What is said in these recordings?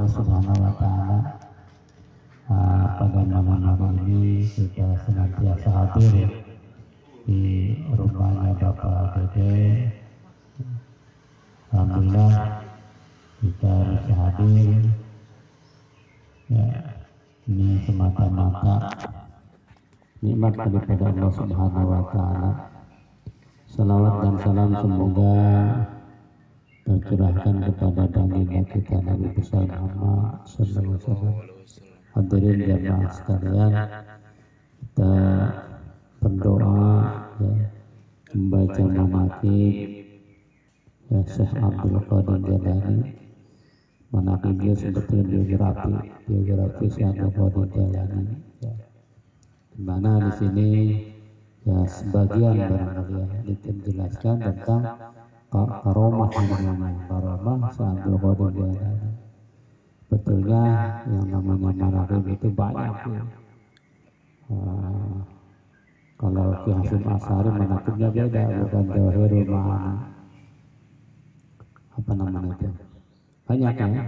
Allah Subhanahu wa Ta'ala. Pada malam hari ini kita senantiasa hadir di rumahnya Bapak Dede. Alhamdulillah kita bisa hadir. Ya, ini semata-mata nikmat daripada Allah Subhanahu wa Ta'ala. Salawat dan salam semoga tercurahkan kepada baginda kita Nabi besar Muhammad sallallahu alaihi wasallam. Hadirin jamaah sekalian, kita berdoa ya, membaca manaqib ya Syekh Abdul Qadir Jailani. Manaqib dia sebetulnya biografi Syekh Abdul Qadir Jailani ya. Di mana di sini ya sebagian barangkali ya dijelaskan tentang karomah namanya, karomah Syekh Abdul Qadir Jailani. Betulnya yang namanya manaqib itu banyak ya. Kalau Ki Hasyim Asy'ari manaqibnya beda, bukan Jawahirul Ma'ani. Apa namanya itu? Banyak ya.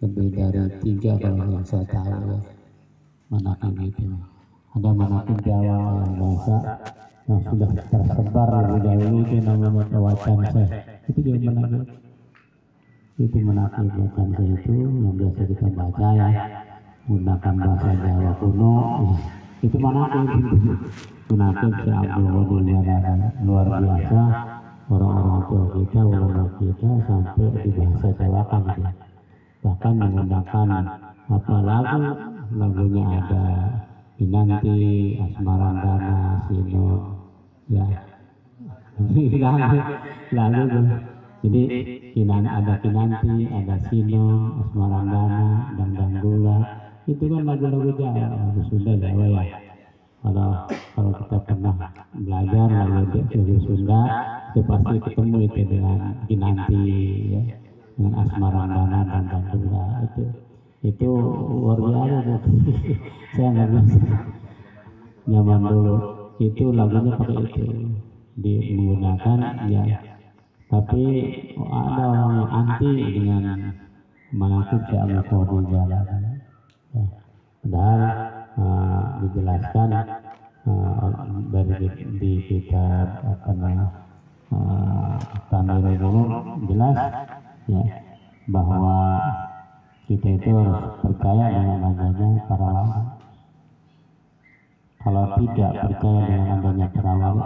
Lebih dari 3 kalau yang saya tahu ya. Manaqib itu. Ada manaqib Jawa yang bahasa yang sudah tersebar lebih dahulu itu namanya Tawacan Syekh. Itu juga manaqib. Itu manaqib Tawacan Syekh itu yang biasa kita baca ya. Menggunakan bahasa Jawa kuno. Itu manaqib. Manaqib Syekh Abdul Qadir Jailani luar biasa. Orang-orang tua kita, ulama kita sampai di bahasa Jawa kan ya. Bahkan menggunakan apa lagunya ada Kinanti, Asmarandana, Sino, ya. Lalu jadi ada Kinanti, ada Sino, Asmarandana, Dangdang Gula. Itu kan lagu-lagu Jawa, lagu Sunda Jawa ya. Kalau kita pernah belajar lagu Sunda, itu pasti ketemu itu dengan Kinanti ya, dengan Asmarandana dan Dangdula itu luar biasa. Saya nggak bisa nyaman dulu itu lagunya pakai itu menggunakan ya, tapi ada orang yang anti dengan manaqib Syekh Abdul Qadir Jailani ya. Padahal dijelaskan dari di kitab apa namanya Tanwirul Ulum jelas ya bahwa kita itu harus percaya dengan adanya para wali. Kalau tidak percaya dengan adanya para wali,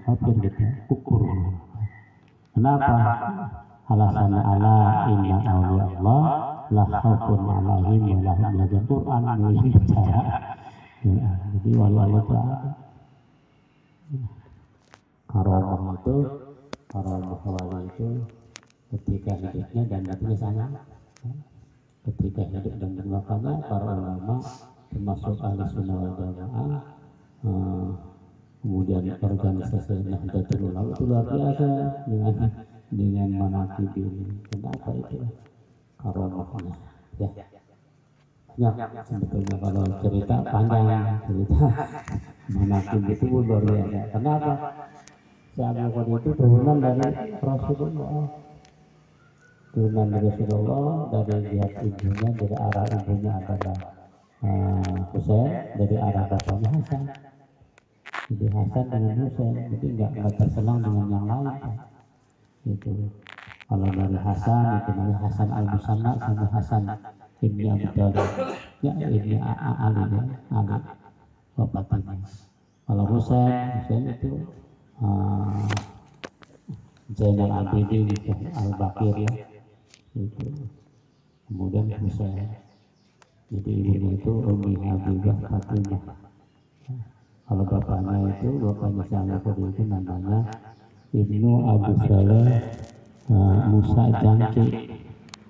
kafir gitu, kufur. Kenapa? Alasannya ala inna awliya Allah la khaufun alaihim wa lahum belajar Quran ini percaya. Ya, jadi wali-wali itu karomah itu, karomah wali itu ketika hidupnya dan matinya sama. Ketika hidup dan makanya para ulama termasuk ahli sunnah wal jamaah, kemudian organisasi Nahdlatul Ulama itu luar biasa dengan manaqib ini. Kenapa itu? Karomahnya ya. Banyak sebetulnya kalau cerita panjang, cerita manaqib itu luar biasa. Kenapa? Syekh Abdul Qadir itu turunan dari Rasulullah. Turunan dari Rasulullah, dari lihat ibunya, dari arah ibunya adalah Husain, dari arah bapaknya Hasan. Jadi Hasan dengan Husain, jadi nggak terselang dengan yang lain. Itu kalau dari Hasan itu namanya Hasan al-Musanna sama Hasan ibni Abi Thalib, ya ibni Ali ya, Ali bapaknya. Kalau Husain itu Zainal Abidin Al-Baqir ya. Itu kemudian Husain, jadi ibunya itu Ummi Habibah Fatimah. Kalau bapaknya Syekh Abdul itu namanya Ibnu Abu Saleh Musa Jangki.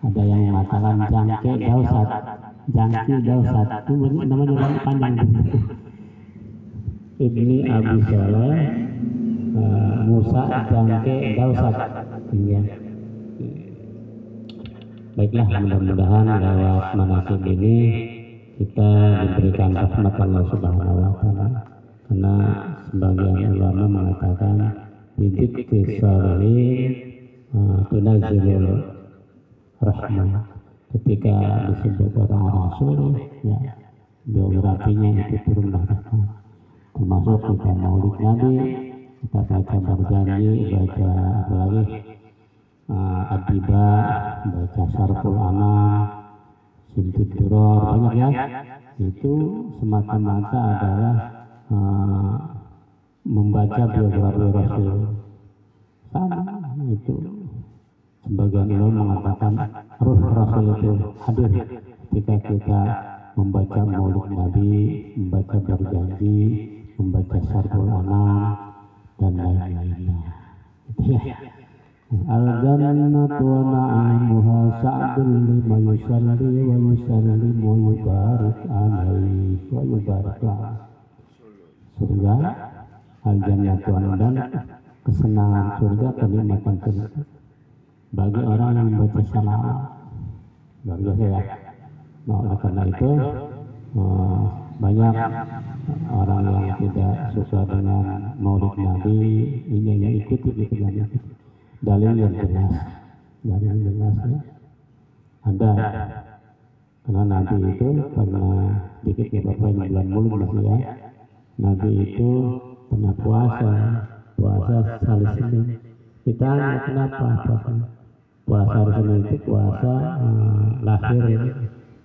Ada yang mengatakan Jangki Dausat, Jangki Dausat itu namanya panjang. Ibni Abu Saleh Musa Jangki Dausat ya. Baiklah, mudah-mudahan lewat manaqib ini kita diberikan rahmat Allah Subhanahu wa Ta'ala, karena sebagian ulama mengatakan bidzikri sholihin tunazzilul rahmah. ketika disebut orang Rasul, ya biografinya itu turunlah termasuk kita maulid Nabi, kita baca berjanji, baca apalagi Adiba, baca Sarful Anam, Sintud Duror, banyak ya. Itu semata-mata adalah membaca biografi Rasul. Sama itu sebagian ulama mengatakan ruh Rasul itu hadir ketika kita membaca maulid Nabi, membaca berjanji, membaca Sarful Anam dan lain-lainnya. Itu ya. Al-jannatu wa na'imuha sa'dun liman yusalli wa yusallim wa yubarik alaihi wa yubarik lah. Surga, al-jannatu dan kesenangan surga, kenikmatan surga bagi orang yang membaca salawat. Luar biasa ya. Nah, oleh karena itu banyak orang yang tidak suka dengan maulid Nabi, ini yang ikuti gitu kan. Dalil yang jelas ya. Ada karena Nabi itu pernah dikit ya Bapak ini bulan mulut masih ya. Nabi itu pernah puasa hari Senin. Kita kenapa puasa hari Senin itu puasa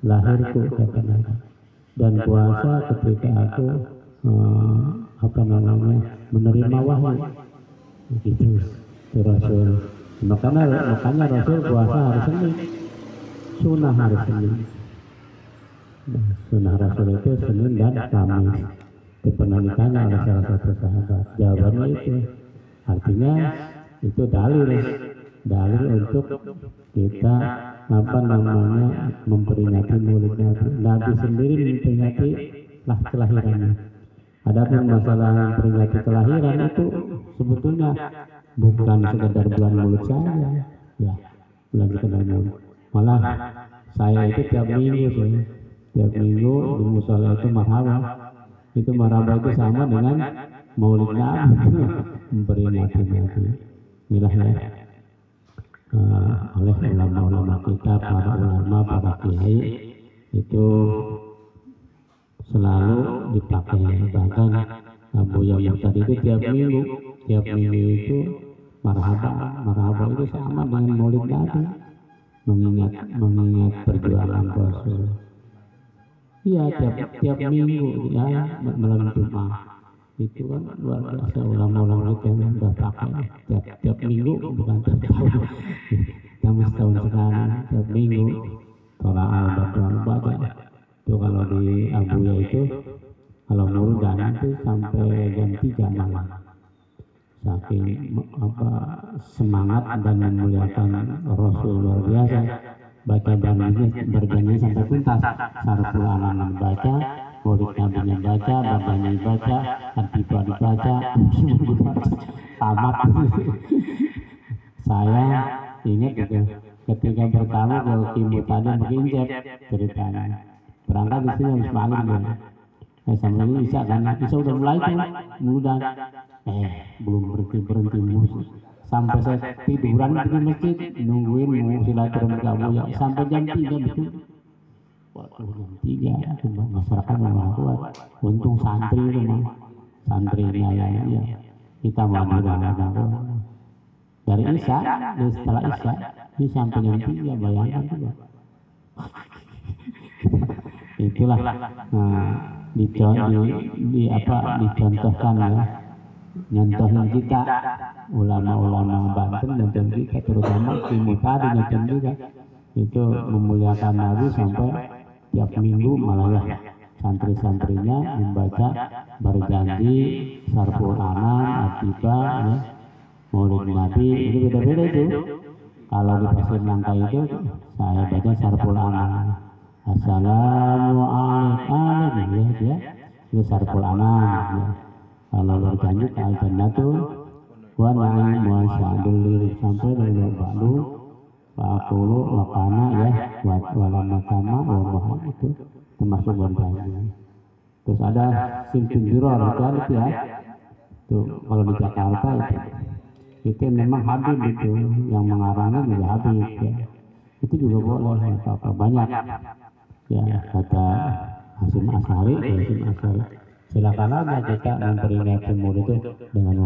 lahirku kata Nabi. Dan puasa ketika aku menerima wahyu gitu. Rasul. Makanya Rasul puasa hari Senin, sunnah hari Senin. Sunnah Rasul itu Senin dan Kamis. Itu pernah ditanya oleh salah satu sahabat. Jawabannya itu, artinya itu dalil untuk kita memperingati maulid Nabi. Nabi sendiri memperingati kelahirannya. Adapun masalah memperingati kelahiran itu sebetulnya bukan sekedar bulan mulut saja, ya bulan sekedar mulut. Malah saya itu tiap minggu di musola itu marhaba. Itu marhaba itu sama dengan maulid Nabi, memperingati Nabi. Inilah ya oleh ulama-ulama kita, para ulama, para kiai itu selalu dipakai. Bahkan Abu Yahya tadi itu tiap minggu itu marhaba itu sama dengan maulid Nabi, mengingat perjuangan Rasul. Iya tiap minggu ya malam Jumat itu kan luar biasa ulama-ulama itu yang udah pakai tiap minggu, bukan tiap tahun. Yang setahun sekali tiap minggu tolak al-badal baca itu. Kalau di Abu Ya itu kalau muludan itu sampai jam 3 malam, saking semangat dan memuliakan Rasul luar biasa. Baca berjanji sampai tuntas, Sarful Anam baca, maulid Nabinya baca, babanya baca, Adiba dibaca, tamat. Saya ingat gitu, ketika bertamu ke Kimbo tadi menginjak ceritanya. Berangkat di sini habis malam ya. Sampai ini Isya kan, Isya udah mulai tuh muludan. Belum berhenti musik. Sampai saya tiduran di masjid nungguin mau silaturahmi kamu ya sampai jam 3 betul. Waduh jam 3 masyarakat memang kuat. Untung santri itu mah, santrinya ya kita mau dari Isya, setelah Isya ini sampai jam 3, bayangkan coba. Itulah dicontohkan ya, nyontohin kita ulama-ulama Banten, nyontohin kita terutama Timur tadi nyontohin kita itu memuliakan Nabi sampai tiap minggu malah ya santri-santrinya membaca berjanji, Sarful Anam, Adiba, ya, maulid Nabi itu beda-beda itu. Kalau di Pasir Nangka itu saya baca Sarful Anam, Assalamualaikum ya itu Sarful Anam ya. Kalau berjanji al-jannatu wa na'im wa sya'dul sampai dari ba'du fa'akulu wa kana ya wa lama kama wa maha itu termasuk berjanji. Terus ada Sintud Duror itu ya itu kalau di Jakarta itu memang Habib itu yang mengarangnya juga Habib ya. itu juga boleh, apa-apa banyak. Ya kata Hasyim Asy'ari, silakan aja kita memperingati Maulid itu dengan